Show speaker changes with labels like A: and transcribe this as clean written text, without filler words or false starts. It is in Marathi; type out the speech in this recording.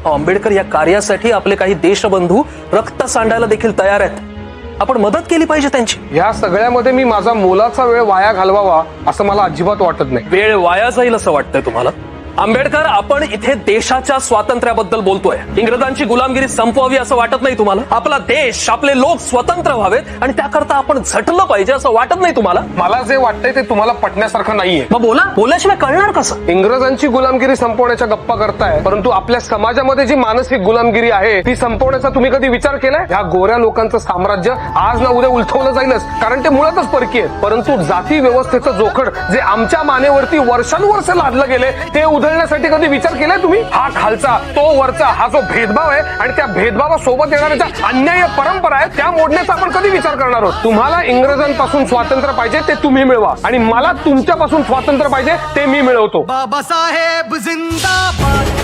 A: आंबेडकर या कार्यासाठी आपले काही देशबंधू रक्त सांडायला देखील तयार आहेत. आपण मदत केली पाहिजे त्यांची.
B: या सगळ्यामध्ये मी माझा मोलाचा वेळ वाया घालवावा असं मला अजिबात वाटत नाही.
A: वेळ वाया जाईल असं वाटतंय तुम्हाला? आंबेडकर, आपण इथे देशाच्या स्वातंत्र्याबद्दल बोलतोय. इंग्रजांची गुलामगिरी संपवावी असं वाटत नाही तुम्हाला? आपला देश, आपले लोक स्वतंत्र व्हावेत आणि त्याकरता आपण झटलं पाहिजे असं वाटत नाही तुम्हाला?
B: मला जे वाटतंय ते तुम्हाला पटण्यासारखं नाहीये.
A: मग बोला, बोलल्याशिवाय कळणार कसं?
B: इंग्रजांची गुलामगिरी संपवण्याच्या गप्पा करताय, परंतु आपल्या समाजामध्ये जी मानसिक गुलामगिरी आहे ती संपवण्याचा तुम्ही कधी विचार केलाय? ह्या गोऱ्या लोकांचं साम्राज्य आज ना उद्या उलथवलं जाईलच, कारण ते मुळातच परकीय आहेत. परंतु जाती व्यवस्थेचं जोखड जे आमच्या मानेवरती वर्षानुवर्ष लादलं गेले ते उधळण्यासाठी कधी विचार केलाय तुम्ही? हा खालचा तो वरचा, हा जो भेदभाव आहे आणि त्या भेदभावासोबत येणाऱ्या अन्याय परंपरा आहे त्या मोडण्याचा आपण कधी विचार करणार आहोत? तुम्हाला इंग्रजांपासून स्वातंत्र्य पाहिजे ते तुम्ही मिळवा आणि मला तुमच्यापासून स्वातंत्र्य पाहिजे ते मी मिळवतो.
C: बाबासाहेब जिंदाबाद.